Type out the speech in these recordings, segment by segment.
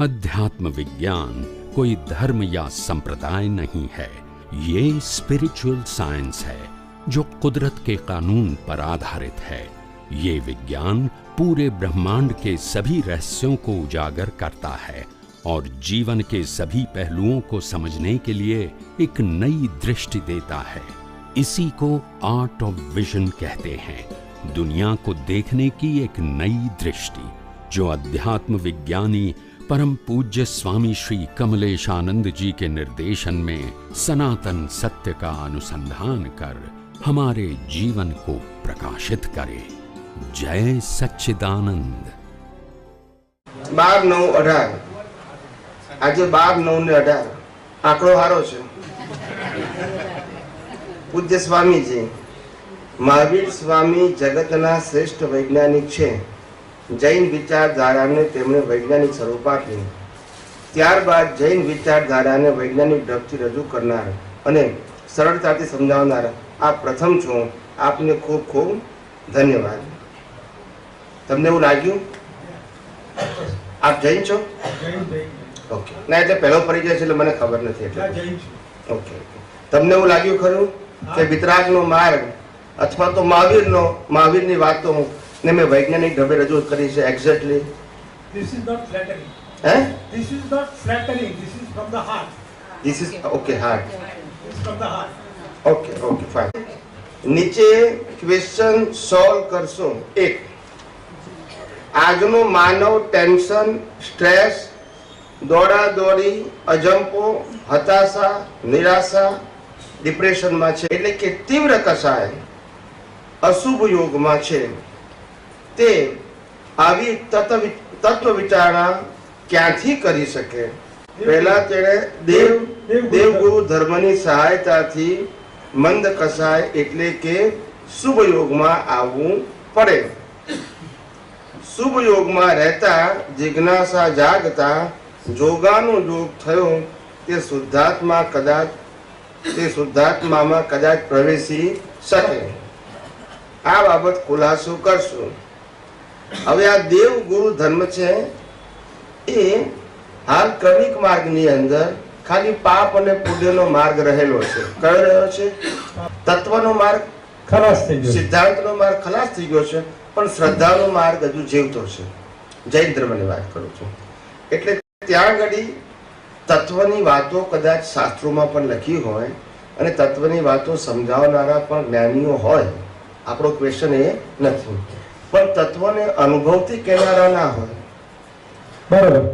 अध्यात्म विज्ञान कोई धर्म या संप्रदाय नहीं है, ये स्पिरिचुअल साइंस है जो कुदरत के कानून पर आधारित है। ये विज्ञान पूरे ब्रह्मांड के सभी रहस्यों को उजागर करता है और जीवन के सभी पहलुओं को समझने के लिए एक नई दृष्टि देता है। इसी को आर्ट ऑफ विजन कहते हैं, दुनिया को देखने की एक नई दृष्टि, जो अध्यात्म विज्ञानी परम पूज्य स्वामी श्री कमलेशानंद जी के निर्देशन में सनातन सत्य का अनुसंधान कर हमारे जीवन को प्रकाशित करे। जय सच्चिदानंद। 12-9-18 આજે 12-9-18 આંકડો હારો છે। પૂજ્ય સ્વામીજી મહાવીર સ્વામી જગતના શ્રેષ્ઠ વૈજ્ઞાનિક છે। જૈન વિચારધારાને તેમણે વૈજ્ઞાનિક સ્વરૂપ આપ્યું। ત્યારબાદ જૈન વિચારધારાને વૈજ્ઞાનિક ઢબથી રજૂ કરનાર અને સરળતાથી સમજાવનાર આપ પ્રથમ છો। આપને ખૂબ ખૂબ ધન્યવાદ। તમને એવું લાગ્યું આપ જૈન છો? ઓકે, ના એટલે પહેલો પરિચય છે એટલે મને ખબર નથી એટલે ઓકે। તમને એવું લાગ્યું ખરું કે વિતરાગનો માર્ગ અથવા તો મહાવીરની વાતો ને મેં વૈજ્ઞાનિક ઢબે રજૂ કરી છે exactly? This is not flattering. This is not flattering. This is from the heart. This is okay, heart. It's from the heart. Okay, fine. નીચે ક્વેશ્ચન સોલ્વ કરશો। 1, આજનો માનવ ટેન્શન, સ્ટ્રેસ, દોડાદોડી, અજંપો, હતાશા, નિરાશા, ડિપ્રેશનમાં છે, એટલે કે તીવ્ર કસાય અશુભ યોગમાં છે। તે આવી તત્વ વિચારણા ક્યાંથી કરી શકે? પહેલા તેણે દેવગુરુ ધર્મની સહાયતાથી મંદ કસાય એટલે કે શુભ યોગમાં આવવું પડે। શુભ યોગમાં રહેતા જિજ્ઞાસા જાગતા જોગાનો યોગ થયો તે શુદ્ધાત્મામાં કદાચ પ્રવેશી શકે। આ બાબત ખુલાસો કરશું। હવે આ દેવ ગુરુ ધર્મ છે એ હાલ ક્રમિક માર્ગની અંદર ખાલી પાપ અને પુણ્યનો માર્ગ રહેલો છે। કયો રહ્યો છે? તત્વનો માર્ગ ખલાસ થઈ ગયો, સિદ્ધાંતનો માર્ગ ખલાસ થઈ ગયો છે, પણ શ્રદ્ધાનો માર્ગ હજુ જીવતો છે। જૈન ધર્મની વાત કરું છું। એટલે ત્યાં આગળ તત્વની વાતો કદાચ શાસ્ત્રોમાં પણ લખી હોય અને તત્વની વાતો સમજાવનારા પણ જ્ઞાનીઓ હોય, આપણો ક્વેશ્ચન એ નથી, પણ તત્વને અનુભવથી કહેનારા ના હોય। બરાબર।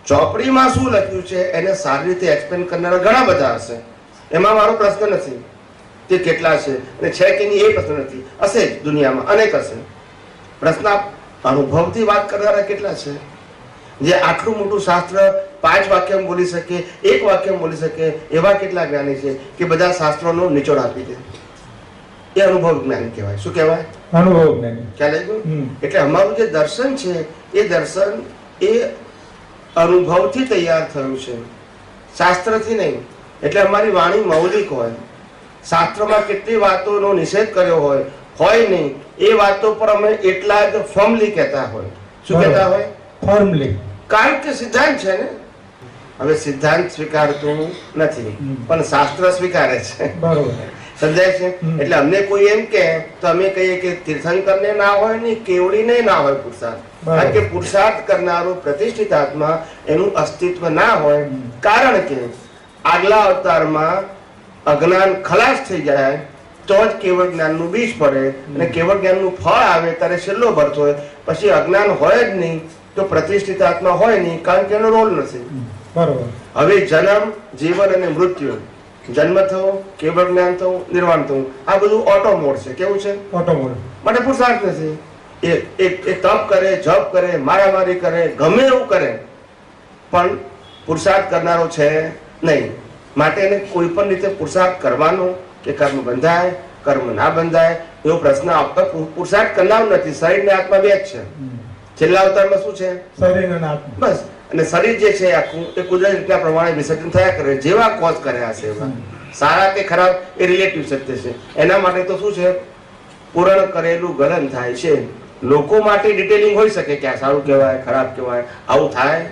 ચોપડીમાં શું લખ્યું છે એને સારી રીતે એક્સપ્લેન કરનારા ઘણા બધા હશે, એમાં મારો પ્રશ્ન નથી તે કેટલા છે અને છે કે નહીં એ પ્રશ્ન નથી, હશે જ, દુનિયામાં અનેક હશે। પ્રશ્ન અનુભવથી વાત કરનારા કેટલા છે જે આટલું મોટું શાસ્ત્ર 5 વાક્યમાં બોલી શકે, 1 વાક્યમાં બોલી શકે, એવા કેટલા જ્ઞાની છે કે બધા શાસ્ત્રોનો નિચોડ આપી દે? એ અનુભવ જ્ઞાન કહેવાય। શું કહેવાય? અનુભવ જ્ઞાન। ખ્યાલ આવ્યો? એટલે અમારું જે દર્શન છે એ દર્શન એ અનુભવથી તૈયાર થયું છે, શાસ્ત્રથી નહીં। એટલે અમારી વાણી મૌલિક હોય, શાસ્ત્રમાં કેટલી વાતોનો નિષેધ કર્યો હોય નહીં, એ વાતો પર અમે એટલા જ ફર્મલી કહેતા હોય। શું કહેતા હોય? ફર્મલી, કારણ કે સિદ્ધાંત છે ને। હવે સિદ્ધાંત સ્વીકારતું નથી પણ શાસ્ત્ર સ્વીકારે છે। બરોબર, સમજાય છે? એટલે અમને કોઈ એમ કે તો અમે કહીએ કે તીર્થંકરને ના હોય ને કેવડીને ના હોય પુરુષાર્થ, કારણ કે પુરુષાર્થ કરનારો પ્રતિષ્ઠિત આત્મા એનું અસ્તિત્વ ના હોય, કારણ કે આગલા અવતારમાં અજ્ઞાન ખલાસ થઈ જાય તો જ કેવળ જ્ઞાનનું બીજ પડે અને કેવળ જ્ઞાનનું ફળ આવે ત્યારે છેલ્લો બર્થ હોય। પછી અજ્ઞાન હોય જ નહીં તો પ્રતિષ્ઠિત આત્મા હોય નહીં, કારણ કે એનો રોલ નથી। બરોબર। હવે જન્મ, જીવન અને મૃત્યુ, જન્મ થવો, કેવળ જ્ઞાન થવું, નિર્વાણ થવું, આ બધું ઓટો મોડ છે। કેવું છે? Auto mode. માટે પુરુષાર્થ નથી। એ તપ કરે, જપ કરે, મારામારી કરે, ગમે એવું કરે, પણ પુરુષાર્થ કરનારો છે નહીં। માટે એને કોઈ પણ રીતે પુરુષાર્થ કરવાનો કે કર્મ બંધાય, કર્મ ના બંધાય એવો પ્રશ્ન આવતો પુરુષાર્થ કરનાર નથી। શરીર ને આત્મા બે જ છે। છેલ્લા અવતારમાં શું છે? શરીર અને આત્મા, બસ। અને શરીર જે છે આખું એ કુદરતી રીતના પ્રમાણે વિસર્જન થયા કરે, જેવા કોઝ કર્યા છે એવા, સારા કે ખરાબ એ રિલેટિવ સત્ય છે। એના માટે તો શું છે? પૂરણ કરેલું ગલન થાય છે। લોકો માટે ડિટેલિંગ હોઈ શકે કે આ સારું કહેવાય, ખરાબ કહેવાય, આવું થાય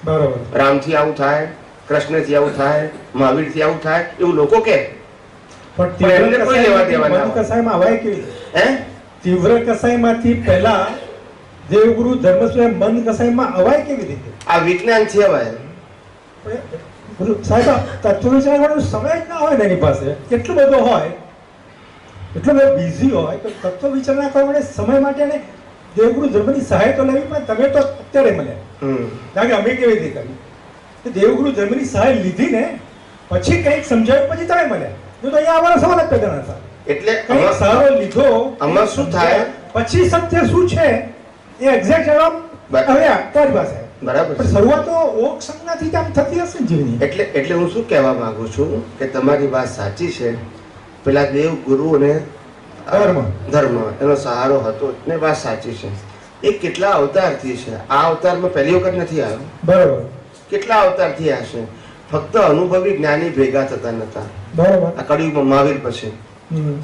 બરોબર. રામથી આવું થાય, કૃષ્ણથી આવું થાય, મહાવીરથી આવું થાય એવું લોકો કે પણ એમને કોઈ લેવા દેવા ના મન હોય. કસાયમાં અવાય કેવી રીતે? હે તીવ્ર કસાયમાંથી પહેલા દેવગુરુ ધર્મસ્વયં મન કસાયમાં અવાય કેવી રીતે? આ વિજ્ઞાન છે હવે. બધું સાહેબ આ તત્વ વિચારવાનો સમય જ ના હોય ને એની પાસે, કેટલો બધો હોય, એટલો બધો બિઝી હોય તો તત્વ વિચારણા કરવા માટે સમય માટે એને દેવગુરુ ધર્મની સહાય તો લેવી, પણ તમે તો અત્યારે મળ્યા, કારણ કે અમે કેવી રીતે કરી કે દેવગુરુ ધર્મની સહાય લીધી ને પછી કંઈક સમજાવ્યું પછી તમે મળ્યા, જો તો અહીંયા આવવાનો સવાલ જ પેદા ના થાય. એટલે કંઈક સહારો લીધો આમાં શું થાય? પછી સત્ય શું છે એ એક્ઝેક્ટ જવાબ હવે તારી પાસે. બરાબર પણ છે. શરૂઆત તો ઓક સંજ્ઞાથી જ આમ થતી હશે ને જીવની. એટલે હું શું કહેવા માંગુ છું કે તમારી વાત સાચી છે. પેલા દેવ ગુરુ અને ધર્મ એનો સહારો હતો ને વાત સાચી છે. એ કેટલા અવતારથી છે? આ અવતારમાં પહેલી વખત નથી આવ્યો. બરોબર. કેટલા અવતારથી હશે? ફક્ત અનુભવી જ્ઞાની ભેગા થતા નતા. બરોબર. આ કળિયુગમાં મહાવીર પછી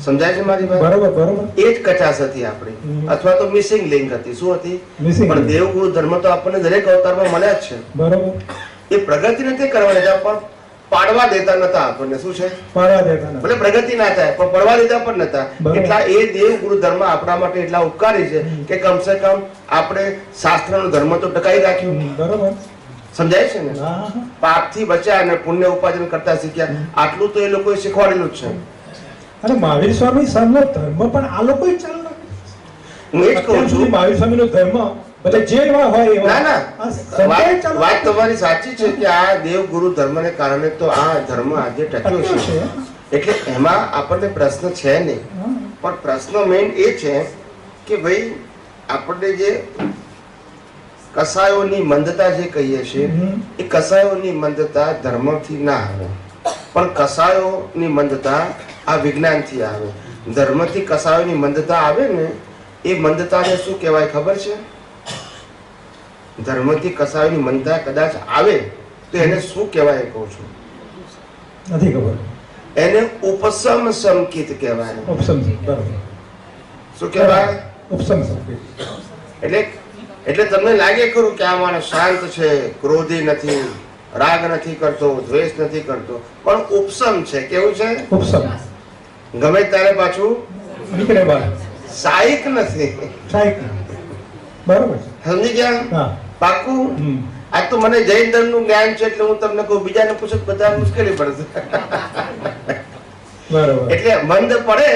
સમજાય છે મારી વાત? બરોબર બરોબર. એ જ કચાશ હતી આપણી, અથવા તો મિસિંગ લિંક હતી. શું હતી? Missing પણ link. દેવગુરુ ધર્મ તો આપણને દરેક અવતારમાં મળ્યા જ છે. બરોબર. એ પ્રગતિ નથી કરવા દેતા, પણ પાડવા દેતા નતા આપણને. શું છે? પાડવા દેતા નથી. ભલે પ્રગતિ ના થાય પણ પડવા દેતા પણ નતા. બરાબર. એટલા એ દેવ ગુરુ ધર્મ આપણા માટે એટલા ઉપકારી છે કે કમસે કમ આપણે શાસ્ત્રનો ધર્મ તો ટકાઈ રાખ્યું. બરોબર. સમજાય છે ને? હા, હા. પાપથી બચ્યા અને પુણ્ય ઉપાર્જન કરતા શીખ્યા. આટલું તો એ લોકોએ શીખવાડેલું જ છે. અને મહાવીર સ્વામી સાહેબનો ધર્મ પણ આ લોકો જ ચાલુ રાખ્યો. હું એ જ કહું છું. મહાવીર સ્વામીનો ધર્મ ભલે જે એવા હોય એવા. ના ના, આ સંપ્રદાય ચાલુ વાત રાખ્યો. તમારી સાચી છે કે આ દેવ ગુરુ ધર્મને કારણે તો આ ધર્મ આજે ટક્યો ટક્યો છે. એટલે એમાં આપણને પ્રશ્ન છે નહીં. હા. પણ પ્રશ્ન મેઇન એ છે કે ભાઈ આપણને જે કસાયોની મંદતા જે કહીએ છીએ એ કસાયોની મંદતા ધર્મથી ના આવે, પણ કસાયોની મંદતા આ વિજ્ઞાનથી આવે. ધર્મથી કસાયોની મંદતા આવે ને એ મંદતાને શું કહેવાય ખબર છે? ધર્મથી કસાયોની મંદતા કદાચ આવે તો એને શું કહેવાય કહું છું. નથી ખબર. એને ઉપસમ સંકિત કહેવાય. ઉપસમ. બરોબર. શું કહેવાય? ઉપસમ સંકેત. એટલે તમને લાગે ખરું કે આ માણસ શાંત છે, ક્રોધી નથી, રાગ નથી કરતો, દ્વેષ નથી કરતો, પણ ઉપસમ છે. કેવું છે? ઉપસમ. ગમે ત્યારે પાછું નીકળે બહાર. સાહિક નથી. સાહેબ. બરોબર છે. સમજી ગયા? હા. પાકું. હમ. આ તો મને જૈન ધર્મ નું જ્ઞાન છે એટલે હું તમને કહું, બીજાને પૂછો તો બધા મુશ્કેલી પડશે. બરોબર. એટલે મંદ પડે,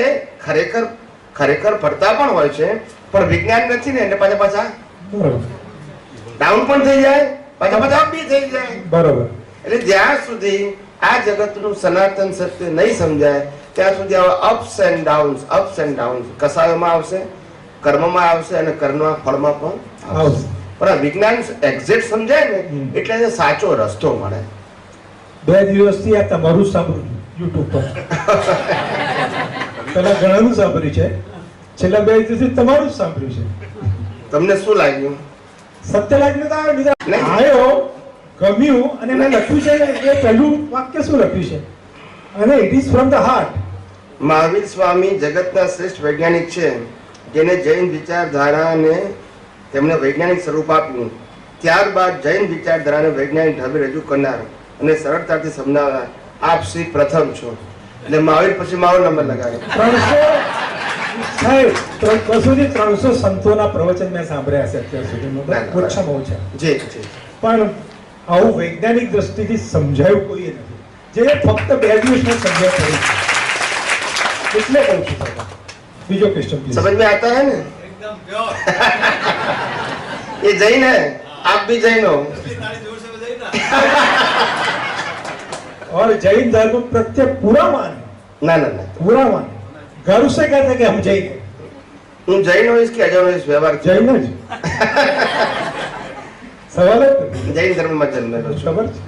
ખરેખર પડતા પણ હોય છે, પણ વિજ્ઞાન નથી ને એટલે પાછા બરોબર. ડાઉન પણ થઈ જાય, પાછા અપ બી થઈ જાય. બરોબર. એટલે જ્યાં સુધી આ જગતનું સનાતન સત્ય નહીં સમજાય ત્યાં સુધી આવા અપ્સ એન્ડ ડાઉન્સ કસાયોમાં આવશે, કર્મમાં આવશે અને કર્મના ફળમાં પણ આવશે. પણ આ વિજ્ઞાન એક્ઝેક્ટ સમજાય ને એટલે એને સાચો રસ્તો મળે. 2 દિવસથી આ તમારું જ સાંભળ્યું યુટ્યુબ પર. પેલા ઘણાનું સાંભળ્યું છે, છેલ્લા 2 દિવસથી તમારું જ સાંભળ્યું છે. તમને શું લાગ્યું? સત્ય લાગ્યું તો આ બીજા નહીં. આવ્યો, ગમ્યું અને મેં લખ્યું છે એ પહેલું વાક્ય શું લખ્યું છે? અને it is from the heart. Mahavir Swami જગતના શ્રેષ્ઠ વૈજ્ઞાનિક છે, જેને જૈન વિચારધારાને તેમણે વૈજ્ઞાનિક સ્વરૂપ આપ્યું. ત્યારબાદ જૈન વિચારધારાને વૈજ્ઞાનિક ઢબે રજૂ કરનાર અને સરળતાથી સમજાવનાર આપ શ્રી પ્રથમ છો. એટલે મહાવીર પછી મારો નંબર લગાવ્યો. 200 સંતોના પ્રવચન મેં સાંભળ્યા છે અત્યાર સુધીમાં, ઓછામાં ઓછા. જી જી. પણ આવું વૈજ્ઞાનિક દ્રષ્ટિથી સમજાયું કોઈએ નથી, જે ફક્ત 2 દિવસમાં સમજાય પડી છે. એટલે કહું છું સાહેબ. બીજો ક્વેશ્ચન પ્લીઝ. समझ में आता है ना? एकदम प्योर ये जैन है, आप भी जैन हो. ताली जोर से बजाइए ना. और जैन धर्म प्रत्यय पूरा माने, ना ना ना, पूरा माने. घर से कहते कि हम जैन हैं. હું જૈન હોઈશ કે અજૈન હોઈશ વ્યવહાર છે. જૈન જ સવાલ જ નથી. જૈન ધર્મમાં જન્મેલો છું. ખબર છે?